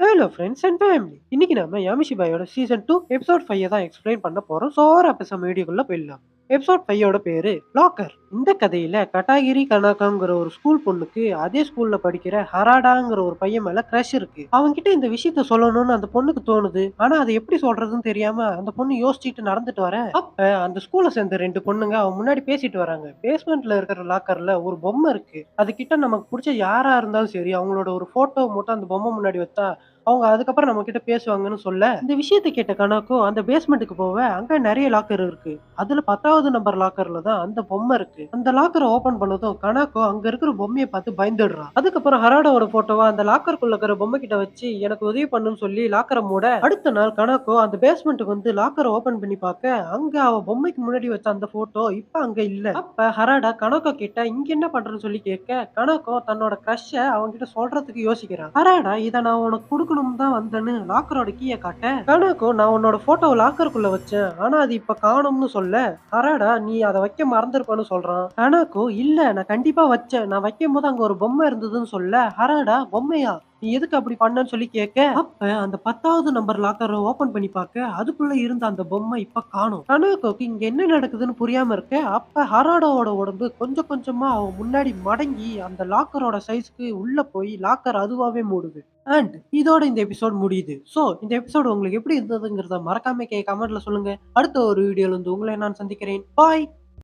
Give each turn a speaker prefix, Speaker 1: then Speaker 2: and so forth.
Speaker 1: Hello friends and family. இன்னைக்கு நம்ம யாமிஷிபாயோட season 2 episode 5 தான் எக்ஸ்பிளைன் பண்ண போறோம். ஸோ ஓவர் எபிசோட் வீடியோக்குள்ள போயிடலாம். எபிசோட் 5 பேரு லாக்கர். இந்த கதையில கட்டாகிரி கனாகாங்கிற ஒரு ஸ்கூல் பொண்ணுக்கு அதே ஸ்கூல்ல படிக்கிற ஹராடாங்கிற ஒரு பையன் மேல கிரஷ் இருக்கு. அவன்கிட்ட இந்த விஷயத்த சொல்லணும்னு அந்த பொண்ணுக்கு தோணுது. ஆனா அதை எப்படி சொல்றதுன்னு தெரியாம அந்த பொண்ணு யோசிச்சுட்டு நடந்துட்டு வர அப்ப அந்த ஸ்கூல்ல சேர்ந்த ரெண்டு பொண்ணுங்க அவன் முன்னாடி பேசிட்டு வராங்க. பேஸ்மெண்ட்ல இருக்கிற லாக்கர்ல ஒரு பொம்மை இருக்கு. அது கிட்ட நமக்கு பிடிச்ச யாரா இருந்தாலும் சரி அவங்களோட ஒரு போட்டோ மட்டும் அந்த பொம்மை முன்னாடி வச்சா அவங்க அதுக்கப்புறம் நம்ம கிட்ட பேசுவாங்கன்னு சொல்ல, இந்த விஷயத்த கேட்ட கனாக்கோ அந்த பேஸ்மெண்ட்டுக்கு போவ அங்க நெறைய லாக்கர் இருக்கு. அதுல 10வது நம்பர் லாக்கர்ல தான் அந்த பொம்மை இருக்கு. அந்த லாக்கரை ஓபன் பண்ணதும் கனாக்கோ அங்க இருக்கிற பொம்மையை பார்த்து பயந்துடுறான். அதுக்கப்புறம் ஹராடோட போட்டோவா அந்த லாக்கருக்குள்ள இருக்கிற பொம்மை கிட்ட வச்சு எனக்கு உதவி பண்ணுன்னு சொல்லி லாக்கரை மூட, அடுத்த நாள் கனாக்கோ அந்த பேஸ்மெண்ட்டுக்கு வந்து லாக்கரை ஓபன் பண்ணி பார்க்க அங்க அவ பொம்மைக்கு முன்னாடி வச்ச அந்த போட்டோ இப்ப அங்க இல்ல. அப்ப ஹராடா கனாக்கோ கிட்ட இங்க என்ன பண்றேன்னு சொல்லி கேட்க, கனாக்கோ தன்னோட கிரஷ அவன்கிட்ட சொல்றதுக்கு யோசிக்கிறான். ஹராடா இத நான் உனக்கு கொடுக்கணும் தான் வந்தேன்னு லாக்கரோட கீய காட்ட, கனாக்கோ நான் உன்னோட போட்டோவை லாக்கருக்குள்ள வச்சேன் ஆனா அது இப்ப காணும்னு சொல்ல, ஹராடா நீ அதை வைக்க மறந்துருப்பன்னு சொல்றான். கனாக்கோ இல்ல நான் கண்டிப்பா வச்சேன், நான் வைக்கும் போது அங்க ஒரு பொம்மை இருந்ததுன்னு சொல்ல, ஹராடா பொம்மையா நீ எதுக்கு அப்படி பண்ணன்னு சொல்லி கேட்க, அப்ப அந்த 10வது நம்பர் லாக்கரை ஓபன் பண்ணி பார்க்க அதுக்குள்ள இருந்த அந்த பொம்மை இப்ப காணும். கனாக்கோக்கு இங்க என்ன நடக்குதுன்னு புரியாம இருக்க, அப்ப ஹராடாவோட உடம்பு கொஞ்சம் கொஞ்சமா அவன் முன்னாடி மடங்கி அந்த லாக்கரோட சைஸ்க்கு உள்ள போய் லாக்கர் அதுவாவே மூடுது. அண்ட் இதோட இந்த எபிசோட் முடியுது. சோ இந்த எபிசோட் உங்களுக்கு எப்படி இருந்ததுங்கிறத மறக்காம கமெண்ட்ல சொல்லுங்க. அடுத்த ஒரு வீடியோல இருந்து உங்களை நான் சந்திக்கிறேன். பாய்.